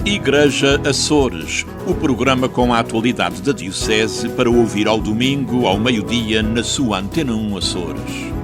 Igreja Açores, o programa com a atualidade da Diocese para ouvir ao domingo, ao meio-dia, na sua Antena 1 Açores.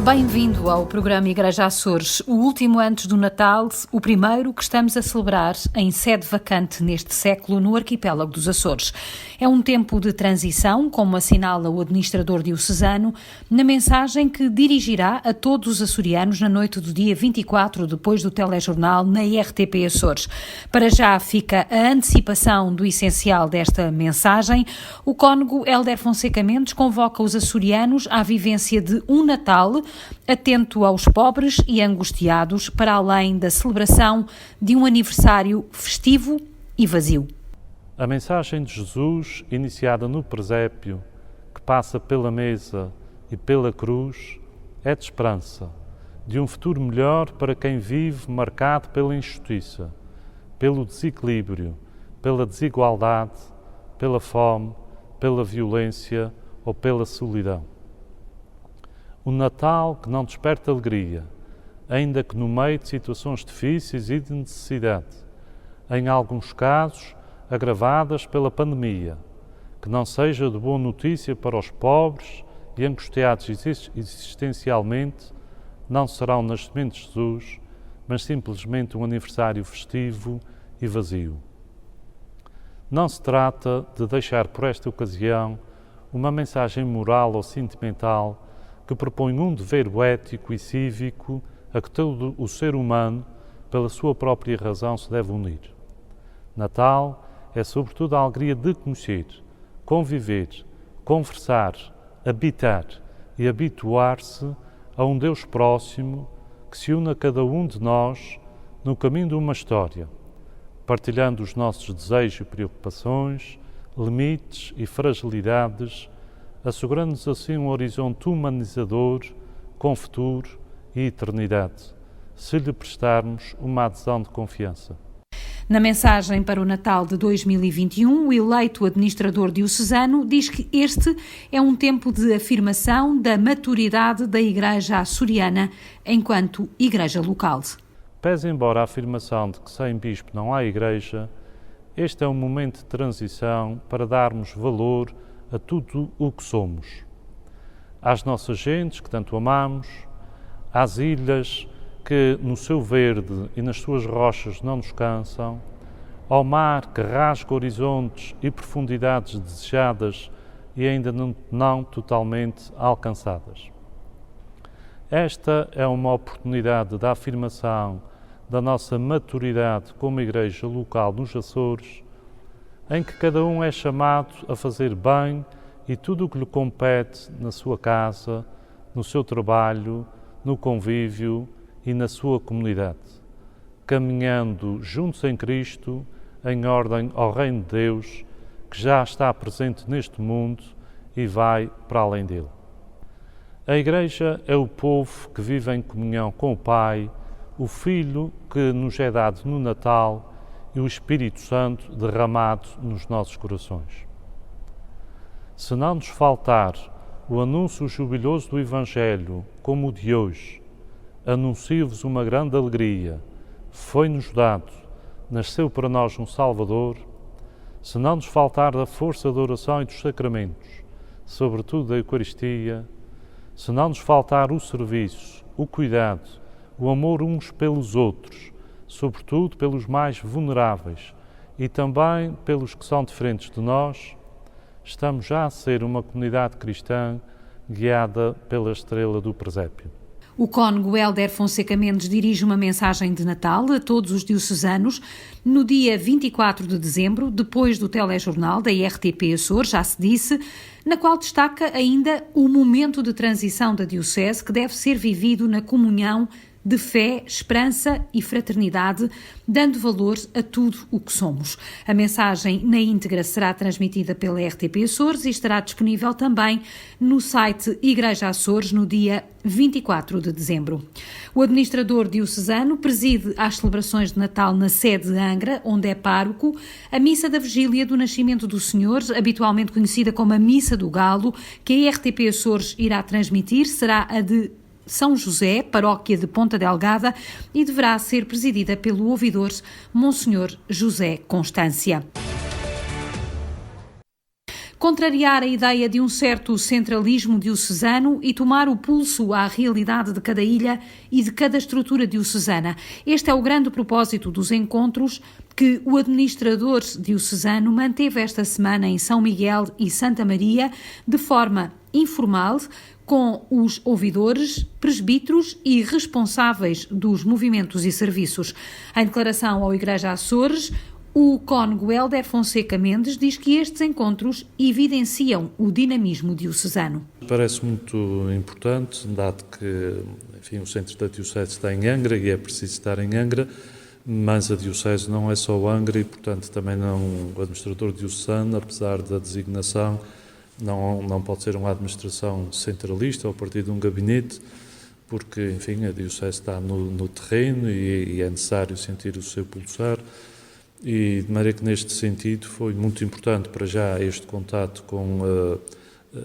Bem-vindo ao programa Igreja Açores, o último antes do Natal, o primeiro que estamos a celebrar em sede vacante neste século no arquipélago dos Açores. É um tempo de transição, como assinala o administrador diocesano, na mensagem que dirigirá a todos os açorianos na noite do dia 24, depois do telejornal, na RTP Açores. Para já fica a antecipação do essencial desta mensagem. O cônego Hélder Fonseca Mendes convoca os açorianos à vivência de um Natal atento aos pobres e angustiados, para além da celebração de um aniversário festivo e vazio. A mensagem de Jesus, iniciada no presépio, que passa pela mesa e pela cruz, é de esperança, de um futuro melhor para quem vive marcado pela injustiça, pelo desequilíbrio, pela desigualdade, pela fome, pela violência ou pela solidão. O Natal que não desperta alegria, ainda que no meio de situações difíceis e de necessidade, em alguns casos agravadas pela pandemia, que não seja de boa notícia para os pobres e angustiados existencialmente, não será o nascimento de Jesus, mas simplesmente um aniversário festivo e vazio. Não se trata de deixar por esta ocasião uma mensagem moral ou sentimental que propõe um dever ético e cívico a que todo o ser humano, pela sua própria razão, se deve unir. Natal é sobretudo a alegria de conhecer, conviver, conversar, habitar e habituar-se a um Deus próximo que se une a cada um de nós no caminho de uma história, partilhando os nossos desejos e preocupações, limites e fragilidades, assegurando-nos assim um horizonte humanizador, com futuro e eternidade, se lhe prestarmos uma adesão de confiança. Na mensagem para o Natal de 2021, o eleito administrador diocesano diz que este é um tempo de afirmação da maturidade da Igreja açoriana enquanto Igreja local. Pese embora a afirmação de que sem bispo não há Igreja, este é um momento de transição para darmos valor a tudo o que somos. Às nossas gentes que tanto amamos, às ilhas que no seu verde e nas suas rochas não nos cansam, ao mar que rasga horizontes e profundidades desejadas e ainda não totalmente alcançadas. Esta é uma oportunidade da afirmação da nossa maturidade como Igreja local nos Açores, em que cada um é chamado a fazer bem e tudo o que lhe compete na sua casa, no seu trabalho, no convívio e na sua comunidade, caminhando juntos em Cristo, em ordem ao Reino de Deus, que já está presente neste mundo e vai para além dele. A Igreja é o povo que vive em comunhão com o Pai, o Filho que nos é dado no Natal e o Espírito Santo derramado nos nossos corações. Se não nos faltar o anúncio jubiloso do Evangelho, como o de hoje, anuncio-vos uma grande alegria, foi-nos dado, nasceu para nós um Salvador. Se não nos faltar a força da oração e dos sacramentos, sobretudo da Eucaristia, se não nos faltar o serviço, o cuidado, o amor uns pelos outros, sobretudo pelos mais vulneráveis e também pelos que são diferentes de nós, estamos já a ser uma comunidade cristã guiada pela estrela do presépio. O cônego Hélder Fonseca Mendes dirige uma mensagem de Natal a todos os diocesanos no dia 24 de dezembro, depois do telejornal da RTP Açores, já se disse, na qual destaca ainda o momento de transição da Diocese que deve ser vivido na comunhão de fé, esperança e fraternidade, dando valor a tudo o que somos. A mensagem na íntegra será transmitida pela RTP Açores e estará disponível também no site Igreja Açores no dia 24 de dezembro. O administrador diocesano preside às celebrações de Natal na sede de Angra, onde é pároco, a Missa da Vigília do Nascimento do Senhor, habitualmente conhecida como a Missa do Galo, que a RTP Açores irá transmitir, será a de São José, paróquia de Ponta Delgada, e deverá ser presidida pelo ouvidor Monsenhor José Constância. Contrariar a ideia de um certo centralismo diocesano e tomar o pulso à realidade de cada ilha e de cada estrutura diocesana. Este é o grande propósito dos encontros que o administrador diocesano manteve esta semana em São Miguel e Santa Maria, de forma informal, com os ouvidores, presbíteros e responsáveis dos movimentos e serviços. Em declaração ao Igreja Açores, o cônego Hélder Fonseca Mendes diz que estes encontros evidenciam o dinamismo diocesano. Parece muito importante, dado que o centro da Diocese está em Angra e é preciso estar em Angra, mas a Diocese não é só Angra e, portanto, também não o administrador diocesano, apesar da designação, não pode ser uma administração centralista ou partir de um gabinete, porque, a Diocese está no terreno e é necessário sentir o seu pulsar. E de maneira que neste sentido foi muito importante para já este contato com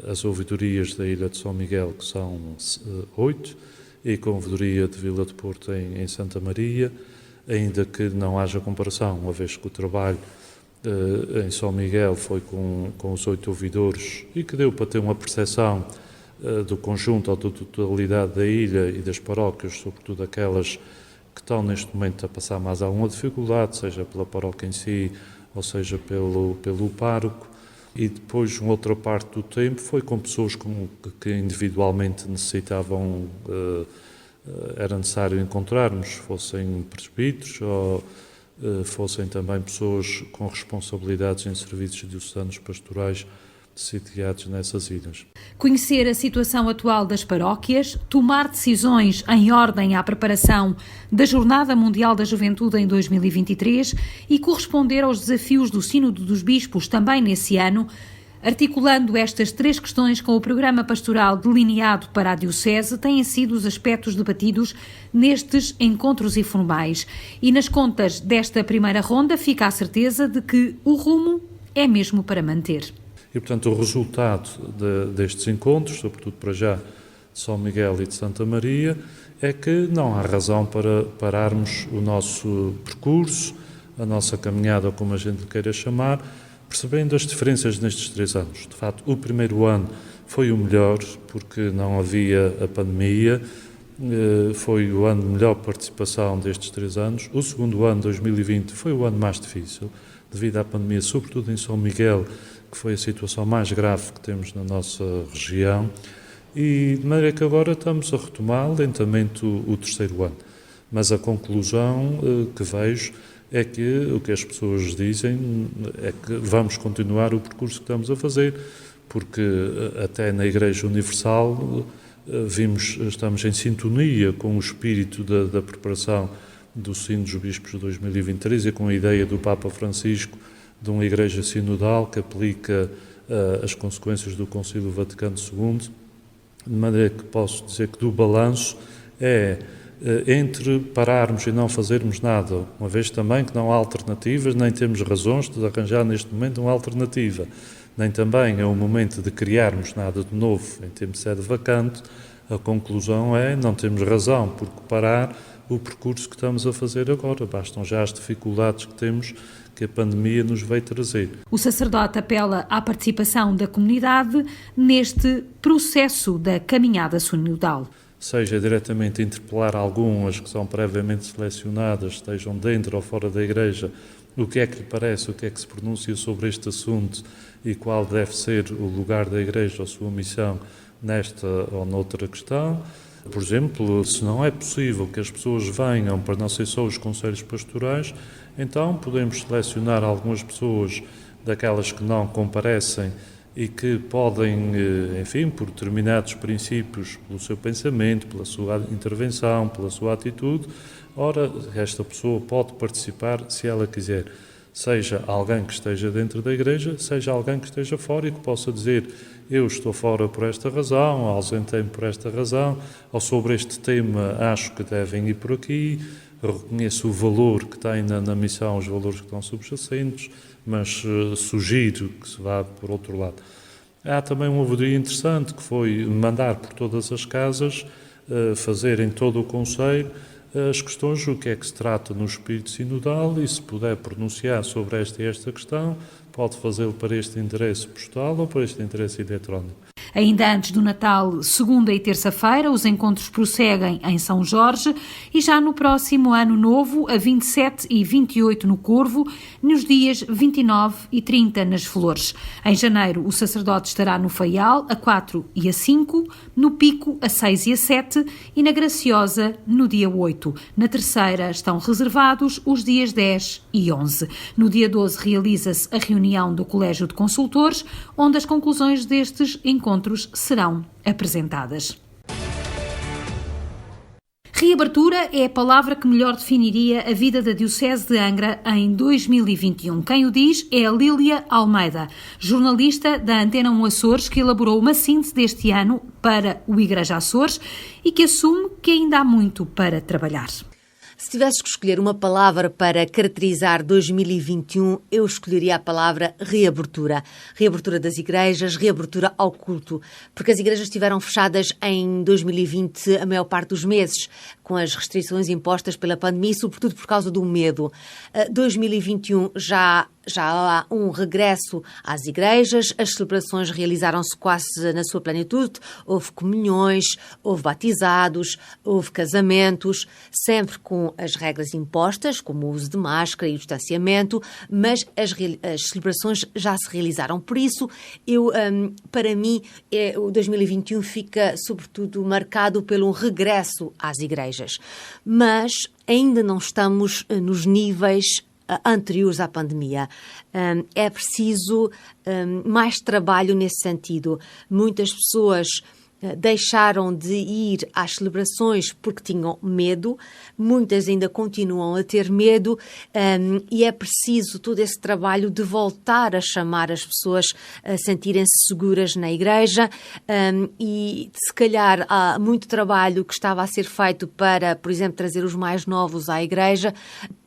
as ouvidorias da Ilha de São Miguel, que são 8, e com a ouvidoria de Vila de Porto em Santa Maria, ainda que não haja comparação, uma vez que o trabalho em São Miguel foi com os 8 ouvidores e que deu para ter uma percepção do conjunto ou da totalidade da ilha e das paróquias, sobretudo aquelas que estão neste momento a passar mais alguma dificuldade, seja pela paróquia em si, ou seja pelo pároco. E depois, uma outra parte do tempo, foi com pessoas que individualmente necessitavam, era necessário encontrarmos, fossem presbíteros ou fossem também pessoas com responsabilidades em serviços diocesanos pastorais sitiados nessas ilhas. Conhecer a situação atual das paróquias, tomar decisões em ordem à preparação da Jornada Mundial da Juventude em 2023 e corresponder aos desafios do Sínodo dos Bispos também nesse ano, articulando estas 3 questões com o programa pastoral delineado para a Diocese, têm sido os aspectos debatidos nestes encontros informais. E nas contas desta primeira ronda fica a certeza de que o rumo é mesmo para manter. E, portanto, o resultado destes encontros, sobretudo para já de São Miguel e de Santa Maria, é que não há razão para pararmos o nosso percurso, a nossa caminhada, como a gente queira chamar, percebendo as diferenças nestes 3 anos. De facto, o primeiro ano foi o melhor, porque não havia a pandemia, foi o ano de melhor participação destes 3 anos. O segundo ano, 2020, foi o ano mais difícil, devido à pandemia, sobretudo em São Miguel, que foi a situação mais grave que temos na nossa região, e de maneira que agora estamos a retomar lentamente o terceiro ano. Mas a conclusão que vejo é que o que as pessoas dizem é que vamos continuar o percurso que estamos a fazer, porque até na Igreja Universal estamos em sintonia com o espírito da preparação do Sínodo dos Bispos de 2023 e com a ideia do Papa Francisco de uma Igreja sinodal que aplica as consequências do Concílio Vaticano II, de maneira que posso dizer que do balanço é entre pararmos e não fazermos nada, uma vez também que não há alternativas, nem temos razões de arranjar neste momento uma alternativa, nem também é o momento de criarmos nada de novo em termos de sede vacante. A conclusão é não temos razão por parar o percurso que estamos a fazer agora, bastam já as dificuldades que temos que a pandemia nos veio trazer. O sacerdote apela à participação da comunidade neste processo da caminhada sinodal. Seja diretamente interpelar algumas que são previamente selecionadas, estejam dentro ou fora da Igreja, o que é que lhe parece, o que é que se pronuncia sobre este assunto e qual deve ser o lugar da Igreja ou a sua missão nesta ou noutra questão. Por exemplo, se não é possível que as pessoas venham para não ser só os conselhos pastorais, então podemos selecionar algumas pessoas daquelas que não comparecem e que podem, por determinados princípios, pelo seu pensamento, pela sua intervenção, pela sua atitude, ora, esta pessoa pode participar se ela quiser. Seja alguém que esteja dentro da Igreja, seja alguém que esteja fora e que possa dizer eu estou fora por esta razão, ausentei-me por esta razão, ou sobre este tema acho que devem ir por aqui, reconheço o valor que tem na missão, os valores que estão subjacentes, mas sugiro que se vá por outro lado. Há também uma ouvidoria interessante que foi mandar por todas as casas fazer em todo o Conselho as questões do que é que se trata no espírito sinodal e se puder pronunciar sobre esta e esta questão, pode fazê-lo para este endereço postal ou para este endereço eletrónico. Ainda antes do Natal, segunda e terça-feira, os encontros prosseguem em São Jorge e já no próximo Ano Novo, a 27 e 28 no Corvo, nos dias 29 e 30 nas Flores. Em janeiro, o sacerdote estará no Faial, a 4 e a 5, no Pico, a 6 e a 7 e na Graciosa, no dia 8. Na terceira estão reservados os dias 10 e 11. No dia 12 realiza-se a reunião do Colégio de Consultores, onde as conclusões destes encontros serão apresentadas. Reabertura é a palavra que melhor definiria a vida da Diocese de Angra em 2021. Quem o diz é a Lília Almeida, jornalista da Antena 1 Açores, que elaborou uma síntese deste ano para o Igreja Açores e que assume que ainda há muito para trabalhar. Se tivesse que escolher uma palavra para caracterizar 2021, eu escolheria a palavra reabertura. Reabertura das igrejas, reabertura ao culto. Porque as igrejas estiveram fechadas em 2020 a maior parte dos meses, com as restrições impostas pela pandemia e sobretudo por causa do medo. 2021 já há um regresso às igrejas, as celebrações realizaram-se quase na sua plenitude, houve comunhões, houve batizados, houve casamentos, sempre com as regras impostas, como o uso de máscara e o distanciamento, mas as celebrações já se realizaram. Por isso, para mim, o 2021 fica sobretudo marcado pelo regresso às igrejas. Mas ainda não estamos nos níveis anteriores à pandemia. É preciso mais trabalho nesse sentido. Muitas pessoas deixaram de ir às celebrações porque tinham medo, muitas ainda continuam a ter medo e é preciso todo esse trabalho de voltar a chamar as pessoas a sentirem-se seguras na igreja e se calhar há muito trabalho que estava a ser feito para, por exemplo, trazer os mais novos à igreja.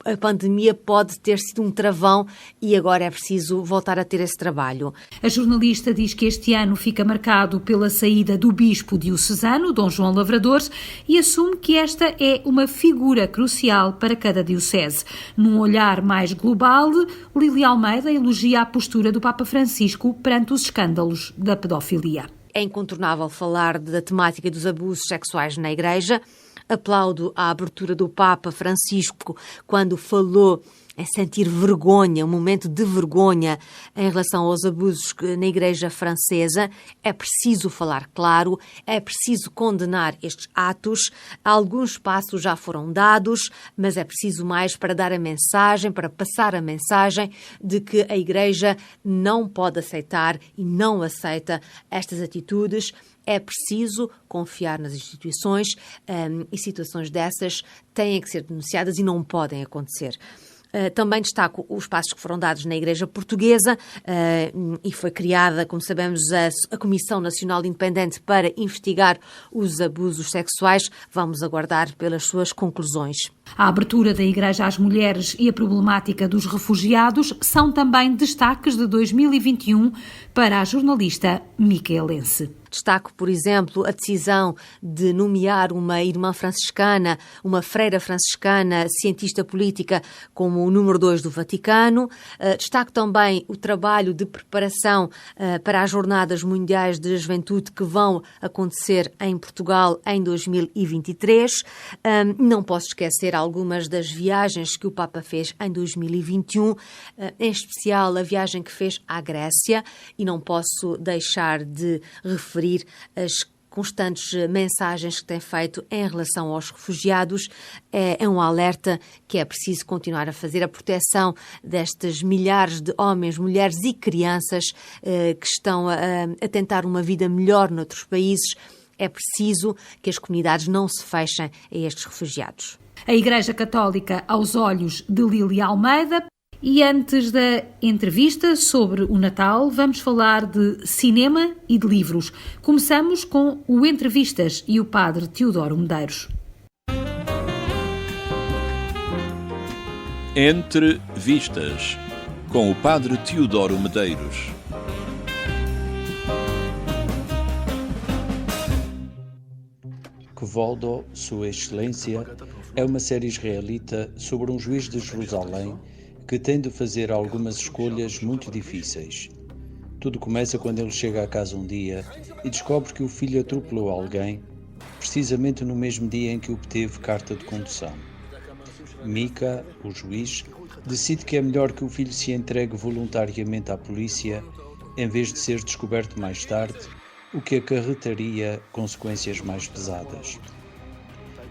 A pandemia pode ter sido um travão e agora é preciso voltar a ter esse trabalho. A jornalista diz que este ano fica marcado pela saída do bispo diocesano, Dom João Lavradores, e assume que esta é uma figura crucial para cada diocese. Num olhar mais global, Lília Almeida elogia a postura do Papa Francisco perante os escândalos da pedofilia. É incontornável falar da temática dos abusos sexuais na Igreja. Aplaudo a abertura do Papa Francisco quando falou em sentir vergonha, um momento de vergonha em relação aos abusos na Igreja francesa. É preciso falar claro, é preciso condenar estes atos. Alguns passos já foram dados, mas é preciso mais para dar a mensagem, para passar a mensagem de que a Igreja não pode aceitar e não aceita estas atitudes. É preciso confiar nas instituições e situações dessas têm que ser denunciadas e não podem acontecer. Também destaco os passos que foram dados na Igreja Portuguesa e foi criada, como sabemos, a Comissão Nacional Independente para investigar os abusos sexuais. Vamos aguardar pelas suas conclusões. A abertura da Igreja às mulheres e a problemática dos refugiados são também destaques de 2021 para a jornalista micaelense. Destaco, por exemplo, a decisão de nomear uma irmã franciscana, uma freira franciscana, cientista política, como o número 2 do Vaticano. Destaco também o trabalho de preparação para as Jornadas Mundiais de Juventude que vão acontecer em Portugal em 2023. Não posso esquecer algumas das viagens que o Papa fez em 2021, em especial a viagem que fez à Grécia, e não posso deixar de referir as constantes mensagens que tem feito em relação aos refugiados. É um alerta que é preciso continuar a fazer, a proteção destes milhares de homens, mulheres e crianças que estão a tentar uma vida melhor noutros países. É preciso que as comunidades não se fechem a estes refugiados. A Igreja Católica aos olhos de Lília Almeida. E antes da entrevista sobre o Natal, vamos falar de cinema e de livros. Começamos com o Entrevistas e o padre Teodoro Medeiros. Entre Vistas, com o padre Teodoro Medeiros. Kvodo, Sua Excelência, é uma série israelita sobre um juiz de Jerusalém que tem de fazer algumas escolhas muito difíceis. Tudo começa quando ele chega à casa um dia e descobre que o filho atropelou alguém, precisamente no mesmo dia em que obteve carta de condução. Mika, o juiz, decide que é melhor que o filho se entregue voluntariamente à polícia em vez de ser descoberto mais tarde, o que acarretaria consequências mais pesadas.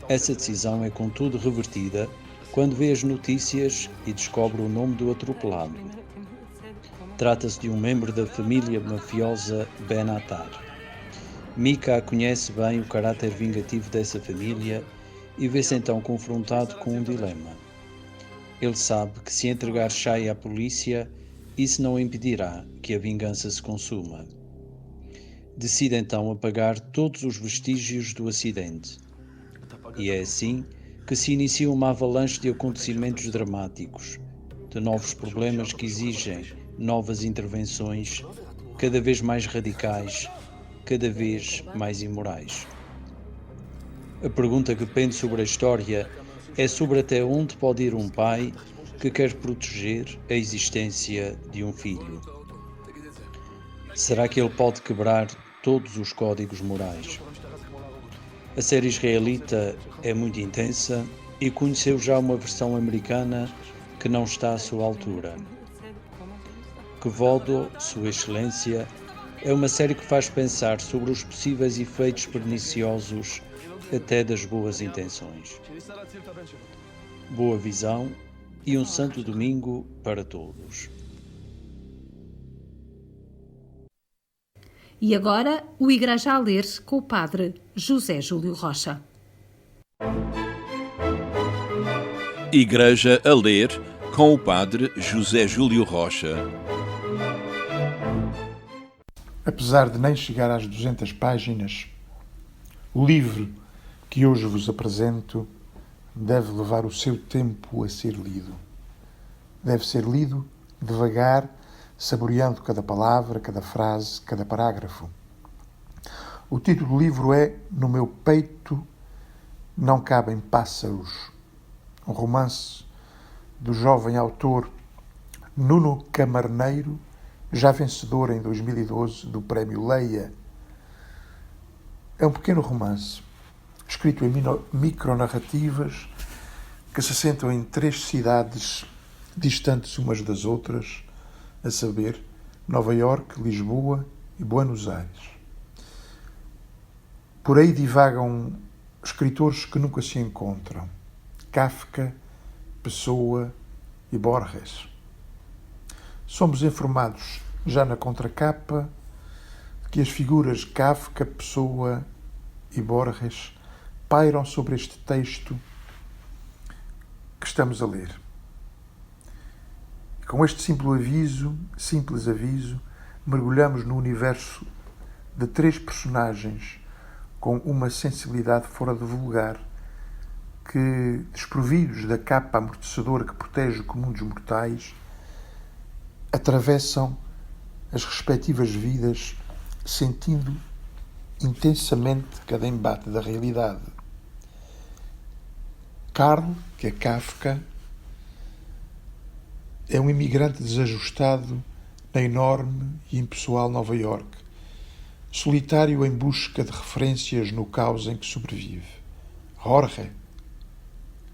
Essa decisão é contudo revertida quando vê as notícias e descobre o nome do atropelado. Trata-se de um membro da família mafiosa Ben-Attar. Mika conhece bem o caráter vingativo dessa família e vê-se então confrontado com um dilema. Ele sabe que se entregar Shai à polícia, isso não impedirá que a vingança se consuma. Decide então apagar todos os vestígios do acidente. E é assim que se inicia uma avalanche de acontecimentos dramáticos, de novos problemas que exigem novas intervenções, cada vez mais radicais, cada vez mais imorais. A pergunta que pende sobre a história é sobre até onde pode ir um pai que quer proteger a existência de um filho. Será que ele pode quebrar todos os códigos morais? A série israelita é muito intensa e conheceu já uma versão americana que não está à sua altura. Kvodo, Sua Excelência, é uma série que faz pensar sobre os possíveis efeitos perniciosos até das boas intenções. Boa visão e um santo domingo para todos. E agora, o Igreja a Ler com o Padre José Júlio Rocha. Igreja a Ler com o Padre José Júlio Rocha. Apesar de nem chegar às 200 páginas, o livro que hoje vos apresento deve levar o seu tempo a ser lido. Deve ser lido devagar, saboreando cada palavra, cada frase, cada parágrafo. O título do livro é No Meu Peito Não Cabem Pássaros, um romance do jovem autor Nuno Camarneiro, já vencedor em 2012 do Prémio Leia. É um pequeno romance, escrito em micronarrativas que se assentam em 3 cidades distantes umas das outras, a saber, Nova Iorque, Lisboa e Buenos Aires. Por aí divagam escritores que nunca se encontram: Kafka, Pessoa e Borges. Somos informados, já na contracapa, de que as figuras Kafka, Pessoa e Borges pairam sobre este texto que estamos a ler. E com este simples aviso, mergulhamos no universo de 3 personagens com uma sensibilidade fora de vulgar, que, desprovidos da capa amortecedora que protege o comum dos mortais, atravessam as respectivas vidas sentindo intensamente cada embate da realidade. Karl, que é Kafka, é um imigrante desajustado na enorme e impessoal Nova Iorque, solitário em busca de referências no caos em que sobrevive.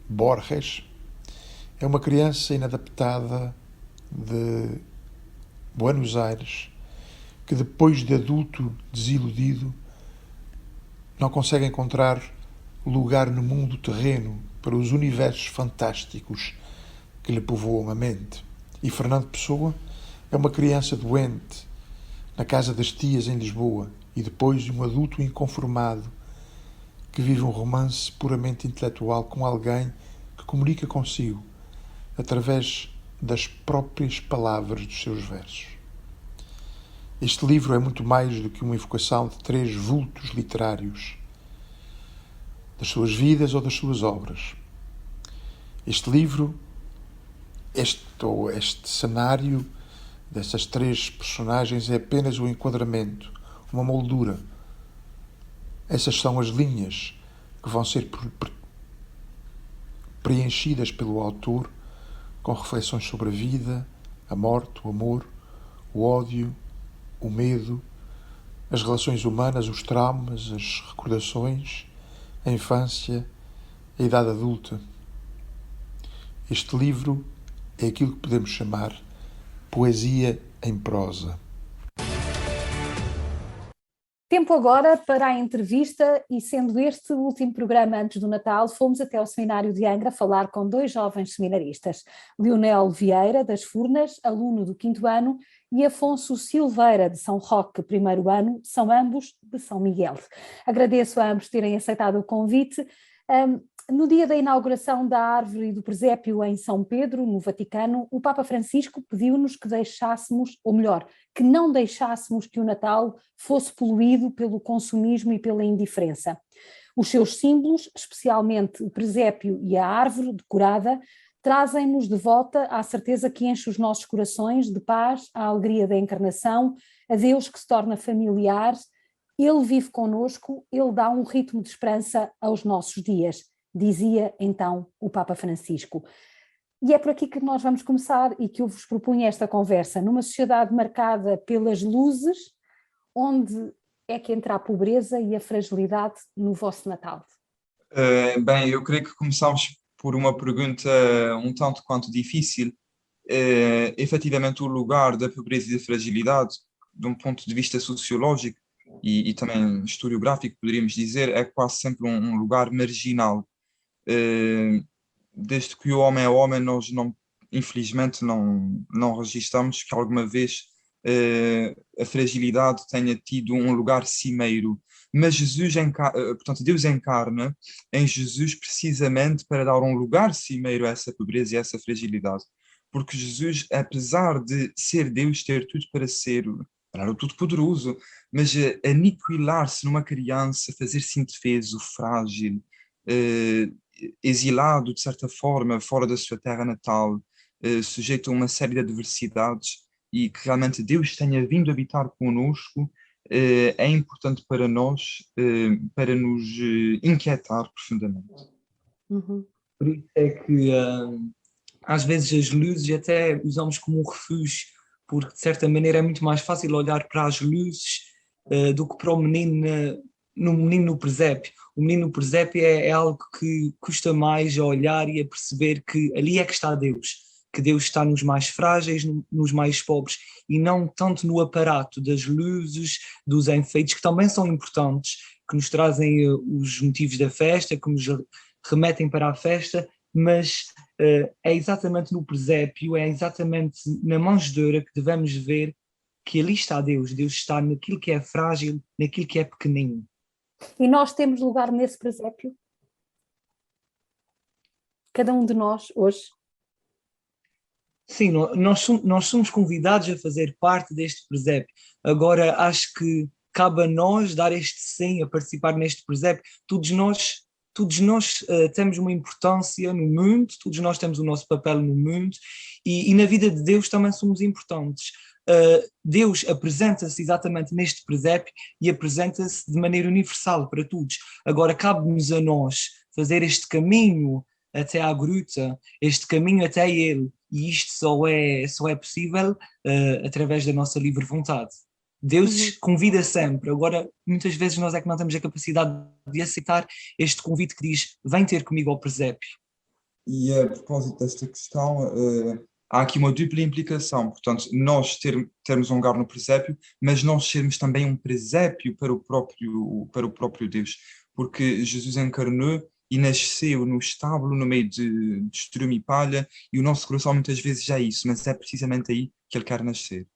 Borges é uma criança inadaptada de Buenos Aires que, depois de adulto desiludido, não consegue encontrar lugar no mundo terreno para os universos fantásticos que lhe povoam a mente. E Fernando Pessoa é uma criança doente na casa das tias em Lisboa e depois de um adulto inconformado que vive um romance puramente intelectual com alguém que comunica consigo através das próprias palavras dos seus versos. Este livro é muito mais do que uma evocação de 3 vultos literários, das suas vidas ou das suas obras. Este livro, este cenário dessas 3 personagens é apenas um enquadramento, uma moldura. Essas são as linhas que vão ser preenchidas pelo autor com reflexões sobre a vida, a morte, o amor, o ódio, o medo, as relações humanas, os traumas, as recordações, a infância, a idade adulta. Este livro é aquilo que podemos chamar poesia em prosa. Tempo agora para a entrevista, e sendo este o último programa antes do Natal, fomos até ao Seminário de Angra falar com 2 jovens seminaristas, Leonel Vieira, das Furnas, aluno do 5º ano, e Afonso Silveira, de São Roque, 1º ano, são ambos de São Miguel. Agradeço a ambos terem aceitado o convite. No dia da inauguração da árvore do presépio em São Pedro, no Vaticano, o Papa Francisco pediu-nos que deixássemos, ou melhor, que não deixássemos que o Natal fosse poluído pelo consumismo e pela indiferença. Os seus símbolos, especialmente o presépio e a árvore decorada, trazem-nos de volta à certeza que enche os nossos corações de paz, a alegria da encarnação, a Deus que se torna familiar. Ele vive connosco, ele dá um ritmo de esperança aos nossos dias, dizia então o Papa Francisco. E é por aqui que nós vamos começar e que eu vos propunha esta conversa. Numa sociedade marcada pelas luzes, onde é que entra a pobreza e a fragilidade no vosso Natal? Bem, eu creio que começamos por uma pergunta um tanto quanto difícil. Efetivamente, o lugar da pobreza e da fragilidade, de um ponto de vista sociológico e também historiográfico, poderíamos dizer, é quase sempre um lugar marginal. Desde que o homem é homem, nós infelizmente não registramos que alguma vez a fragilidade tenha tido um lugar cimeiro. Mas portanto, Deus encarna em Jesus precisamente para dar um lugar cimeiro a essa pobreza e a essa fragilidade. Porque Jesus, apesar de ser Deus, ter tudo para ser o Todo-Poderoso, mas aniquilar-se numa criança, fazer-se indefeso, frágil, exilado de certa forma, fora da sua terra natal, sujeito a uma série de adversidades, e que realmente Deus tenha vindo habitar connosco, é importante para nós, para nos inquietar profundamente. Uhum. Por isso é que às vezes as luzes até usamos como um refúgio, porque de certa maneira é muito mais fácil olhar para as luzes do que para o menino no presépio. O menino no presépio é algo que custa mais a olhar e a perceber que ali é que está Deus, que Deus está nos mais frágeis, nos mais pobres, e não tanto no aparato das luzes, dos enfeites, que também são importantes, que nos trazem os motivos da festa, que nos remetem para a festa, mas é exatamente no presépio, é exatamente na manjedoura que devemos ver que ali está Deus. Deus está naquilo que é frágil, naquilo que é pequenino. E nós temos lugar nesse presépio? Cada um de nós, hoje? Sim, nós somos convidados a fazer parte deste presépio. Agora, acho que cabe a nós dar este sim, a participar neste presépio. Todos nós temos uma importância no mundo, todos nós temos o nosso papel no mundo, e na vida de Deus também somos importantes. Deus apresenta-se exatamente neste presépio e apresenta-se de maneira universal para todos. Agora cabe-nos a nós fazer este caminho até à gruta, este caminho até Ele, e isto só é possível através da nossa livre vontade. Deus convida sempre. Agora, muitas vezes nós é que não temos a capacidade de aceitar este convite que diz: vem ter comigo ao presépio. E a propósito desta questão, há aqui uma dupla implicação. Portanto, nós termos um lugar no presépio, mas nós sermos também um presépio para o próprio Deus. Porque Jesus encarnou e nasceu no estábulo, no meio de estrume e palha, e o nosso coração muitas vezes já é isso, mas é precisamente aí que Ele quer nascer.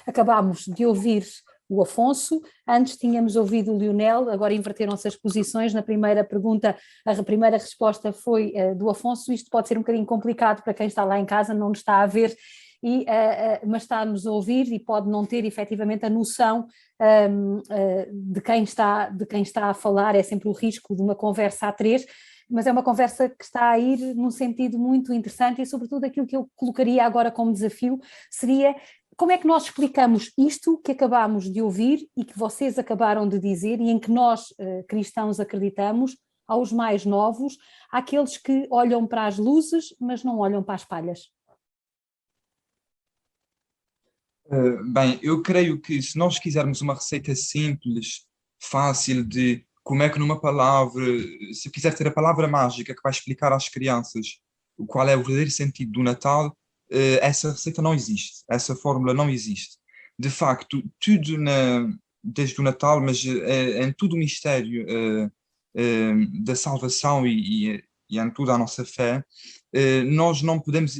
Acabámos de ouvir o Afonso, antes tínhamos ouvido o Leonel, agora inverteram-se as posições. Na primeira pergunta, a primeira resposta foi do Afonso. Isto pode ser um bocadinho complicado para quem está lá em casa, não nos está a ver, mas está-nos a ouvir e pode não ter efetivamente a noção de quem está a falar. É sempre o risco de uma conversa a três, mas é uma conversa que está a ir num sentido muito interessante, e sobretudo aquilo que eu colocaria agora como desafio seria: como é que nós explicamos isto que acabámos de ouvir e que vocês acabaram de dizer e em que nós, cristãos, acreditamos, aos mais novos, àqueles que olham para as luzes, mas não olham para as palhas? Bem, eu creio que se nós quisermos uma receita simples, fácil de como é que numa palavra, se eu quiser ter a palavra mágica que vai explicar às crianças qual é o verdadeiro sentido do Natal, essa receita não existe, essa fórmula não existe. De facto, desde o Natal, mas em todo o mistério da salvação e em toda a nossa fé, nós não podemos.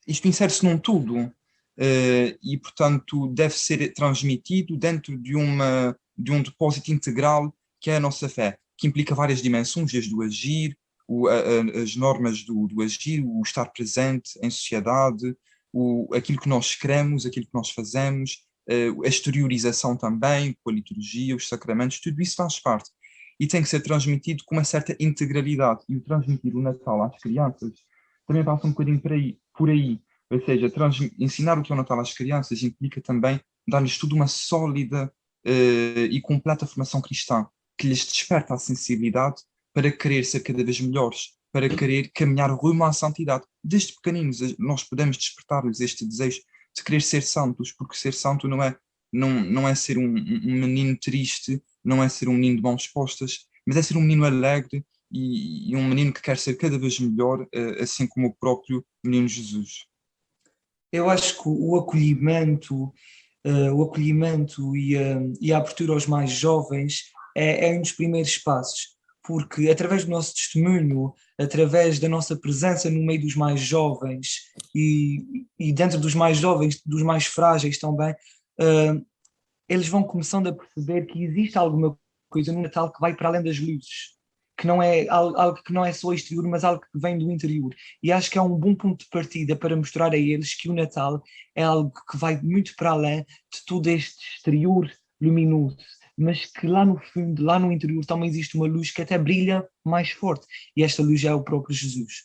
Isto insere-se num tudo. E, portanto, deve ser transmitido dentro de um depósito integral que é a nossa fé, que implica várias dimensões, desde o agir, as normas do agir, o estar presente em sociedade, aquilo que nós cremos, aquilo que nós fazemos, a exteriorização também, com a liturgia, os sacramentos, tudo isso faz parte. E tem que ser transmitido com uma certa integralidade. E o transmitir o Natal às crianças também passa um bocadinho por aí. Ou seja, ensinar o que é o Natal às crianças implica também dar-lhes tudo uma sólida e completa formação cristã, que lhes desperta a sensibilidade para querer ser cada vez melhores, para querer caminhar rumo à santidade. Desde pequeninos nós podemos despertar-lhes este desejo de querer ser santos, porque ser santo não é ser um menino triste, não é ser um menino de mãos postas, mas é ser um menino alegre e um menino que quer ser cada vez melhor, assim como o próprio menino Jesus. Eu acho que o acolhimento e a abertura aos mais jovens é um dos primeiros passos, porque através do nosso testemunho, através da nossa presença no meio dos mais jovens e dentro dos mais jovens, dos mais frágeis também, eles vão começando a perceber que existe alguma coisa no Natal que vai para além das luzes, que não é algo que não é só exterior, mas algo que vem do interior. E acho que é um bom ponto de partida para mostrar a eles que o Natal é algo que vai muito para além de todo este exterior luminoso, mas que lá no fundo, lá no interior, também existe uma luz que até brilha mais forte. E esta luz é o próprio Jesus.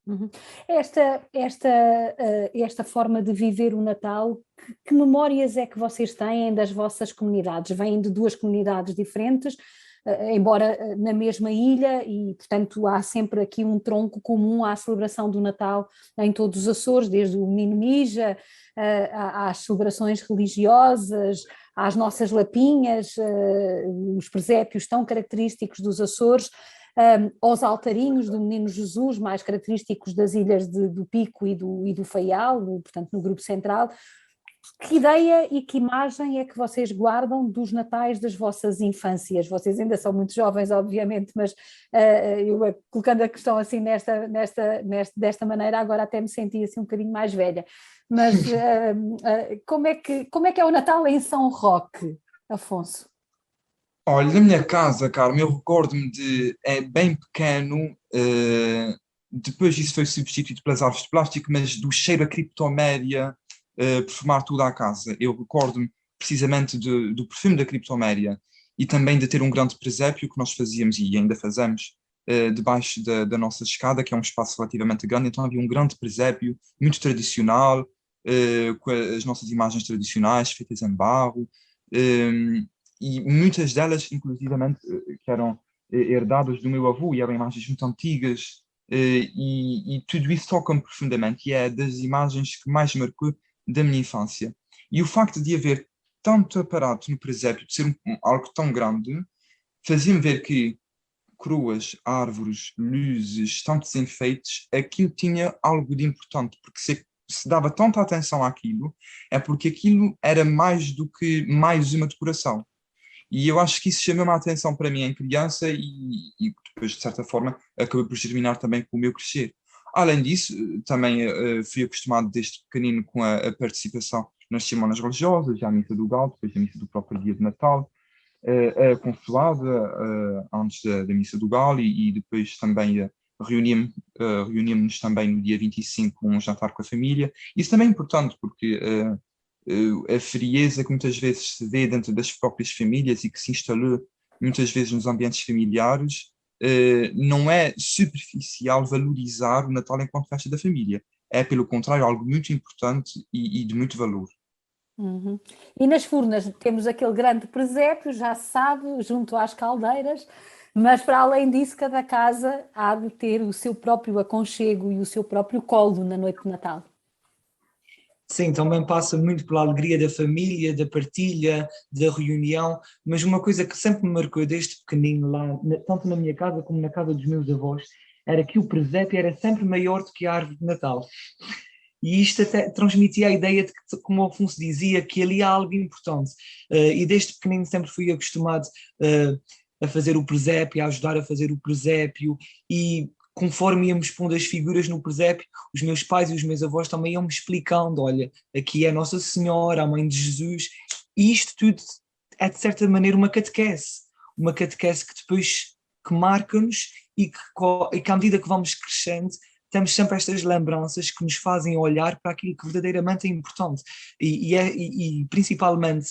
Uhum. Esta forma de viver o Natal, que memórias é que vocês têm das vossas comunidades? Vêm de duas comunidades diferentes, embora na mesma ilha, e portanto há sempre aqui um tronco comum à celebração do Natal em todos os Açores, desde o Menino Mija, às celebrações religiosas, às nossas lapinhas, os presépios tão característicos dos Açores, aos altarinhos do Menino Jesus, mais característicos das ilhas do Pico e do Faial, portanto no grupo central. Que ideia e que imagem é que vocês guardam dos natais das vossas infâncias? Vocês ainda são muito jovens, obviamente, mas eu colocando a questão assim desta maneira, agora até me senti assim um bocadinho mais velha. Mas como é que é o Natal em São Roque, Afonso? Olha, na minha casa, Carmen, eu recordo-me é bem pequeno, depois isso foi substituído pelas árvores de plástico, mas do cheiro a criptoméria perfumar toda a casa. Eu recordo-me precisamente do perfume da criptoméria e também de ter um grande presépio que nós fazíamos e ainda fazemos debaixo da nossa escada, que é um espaço relativamente grande, então havia um grande presépio, muito tradicional, com as nossas imagens tradicionais feitas em barro, e muitas delas, inclusivamente, que eram herdadas do meu avô e eram imagens muito antigas, e tudo isso toca-me profundamente e é das imagens que mais marcou da minha infância. E o facto de haver tanto aparato no presépio, de ser algo tão grande, fazia-me ver que cruas, árvores, luzes, tantos enfeites, aquilo tinha algo de importante, porque se dava tanta atenção àquilo, é porque aquilo era mais do que mais uma decoração. E eu acho que isso chamou-me a atenção para mim em criança e depois, de certa forma, acabou por germinar também com o meu crescer. Além disso, também fui acostumado desde pequenino com a participação nas cerimónias religiosas, à missa do Galo, depois a missa do próprio dia de Natal, a consoada antes da missa do Galo e depois também reuníamos-nos também no dia 25 com um jantar com a família. Isso também é importante porque a frieza que muitas vezes se vê dentro das próprias famílias e que se instalou muitas vezes nos ambientes familiares, não é superficial valorizar o Natal enquanto festa da família. É, pelo contrário, algo muito importante e de muito valor. Uhum. E nas Furnas temos aquele grande presépio, já se sabe, junto às caldeiras, Mas para além disso, cada casa há de ter o seu próprio aconchego e o seu próprio colo na noite de Natal. Sim, também passa muito pela alegria da família, da partilha, da reunião, mas uma coisa que sempre me marcou desde pequenino lá, tanto na minha casa como na casa dos meus avós, era que o presépio era sempre maior do que a árvore de Natal. E isto até transmitia a ideia de que, como o Afonso dizia, que ali há algo importante. E desde pequenino sempre fui acostumado a fazer o presépio, a ajudar a fazer o presépio, e conforme íamos pondo as figuras no presépio, os meus pais e os meus avós também iam-me explicando, olha, aqui é Nossa Senhora, a Mãe de Jesus, e isto tudo é de certa maneira uma catequese que depois que marca-nos e que à medida que vamos crescendo, temos sempre estas lembranças que nos fazem olhar para aquilo que verdadeiramente é importante. E principalmente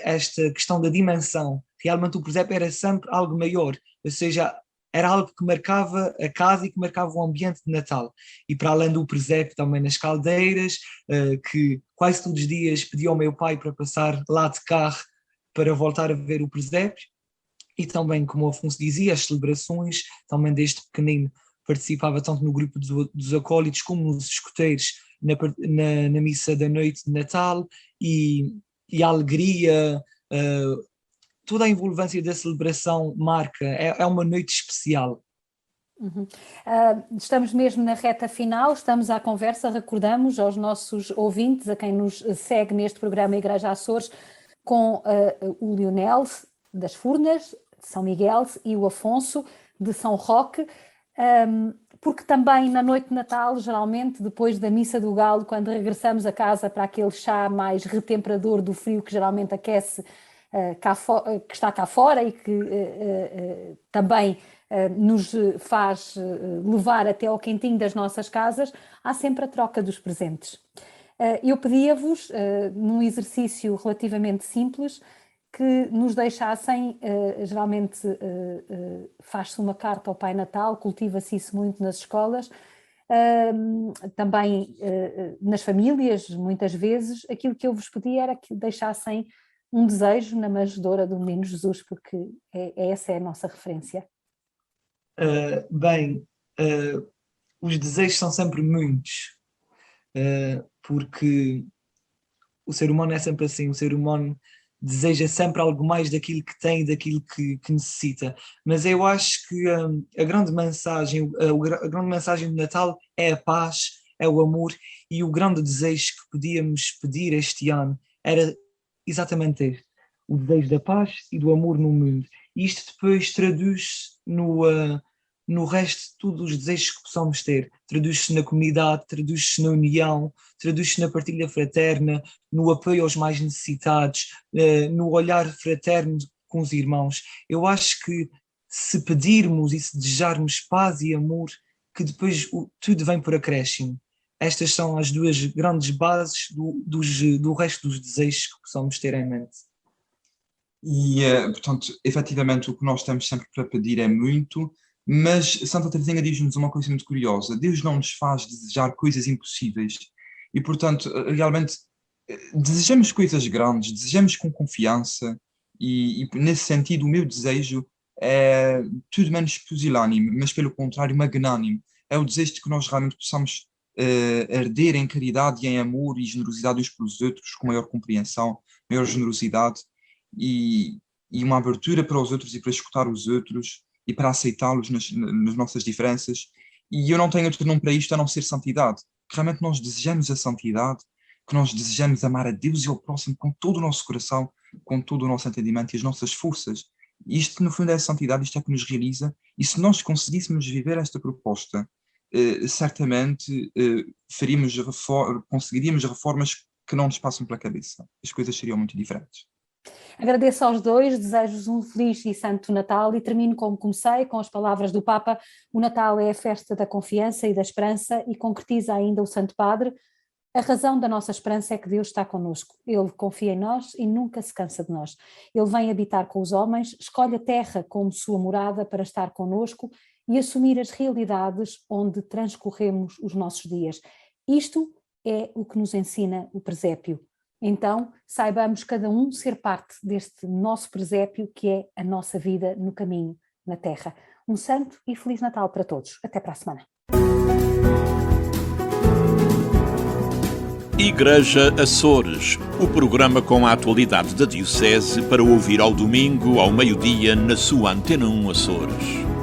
esta questão da dimensão. Realmente o presépio era sempre algo maior, ou seja, era algo que marcava a casa e que marcava o ambiente de Natal. E para além do presépio, também nas caldeiras, que quase todos os dias pedia ao meu pai para passar lá de carro para voltar a ver o presépio. E também, como o Afonso dizia, as celebrações, também desde pequenino participava tanto no grupo dos acólitos como nos escuteiros na missa da noite de Natal, e a alegria, toda a envolvência da celebração marca, é uma noite especial. Uhum. Estamos mesmo na reta final, estamos à conversa, recordamos aos nossos ouvintes, a quem nos segue neste programa Igreja Açores, com o Lionel das Furnas, de São Miguel, e o Afonso de São Roque, porque também na noite de Natal, geralmente depois da missa do galo, quando regressamos a casa para aquele chá mais retemperador do frio que geralmente aquece que está cá fora e que também nos faz levar até ao quentinho das nossas casas, há sempre a troca dos presentes. Eu pedia-vos, num exercício relativamente simples, que nos deixassem, geralmente faz-se uma carta ao Pai Natal, cultiva-se isso muito nas escolas, também nas famílias, muitas vezes. Aquilo que eu vos pedi era que deixassem um desejo na manjedoura do Menino Jesus, porque essa é a nossa referência. Os desejos são sempre muitos, porque o ser humano é sempre assim, o ser humano deseja sempre algo mais daquilo que tem, daquilo que necessita. Mas eu acho que a grande mensagem de Natal é a paz, é o amor, e o grande desejo que podíamos pedir este ano era exatamente este: o desejo da paz e do amor no mundo. E isto depois traduz-se no resto de todos os desejos que possamos ter. Traduz-se na comunidade, traduz-se na união, traduz-se na partilha fraterna, no apoio aos mais necessitados, no olhar fraterno com os irmãos. Eu acho que se pedirmos e se desejarmos paz e amor, que depois tudo vem por acréscimo. Estas são as duas grandes bases do resto dos desejos que possamos ter em mente. E, portanto, efetivamente o que nós temos sempre para pedir é muito, mas Santa Teresinha diz-nos uma coisa muito curiosa: Deus não nos faz desejar coisas impossíveis. E, portanto, realmente, desejamos coisas grandes, desejamos com confiança, e nesse sentido o meu desejo é tudo menos pusilânime, mas pelo contrário magnânime. É o desejo de que nós realmente possamos arder em caridade e em amor e generosidade uns pelos outros, com maior compreensão, maior generosidade, e uma abertura para os outros e para escutar os outros e para aceitá-los nas nossas diferenças. E eu não tenho outro nome para isto a não ser santidade. Que realmente nós desejamos a santidade, que nós desejamos amar a Deus e ao próximo com todo o nosso coração, com todo o nosso entendimento e as nossas forças. Isto, no fundo, é a santidade, isto é que nos realiza. E se nós conseguíssemos viver esta proposta, certamente conseguiríamos reformas que não nos passam pela cabeça. As coisas seriam muito diferentes. Agradeço aos dois, desejo-vos um feliz e santo Natal, e termino como comecei, com as palavras do Papa: o Natal é a festa da confiança e da esperança, e concretiza ainda o Santo Padre: a razão da nossa esperança é que Deus está connosco. Ele confia em nós e nunca se cansa de nós. Ele vem habitar com os homens, escolhe a terra como sua morada para estar connosco e assumir as realidades onde transcorremos os nossos dias. Isto é o que nos ensina o presépio. Então, saibamos cada um ser parte deste nosso presépio, que é a nossa vida no caminho na Terra. Um santo e Feliz Natal para todos. Até para a semana. Igreja Açores, o programa com a atualidade da Diocese para ouvir ao domingo, ao meio-dia, na sua Antena 1 Açores.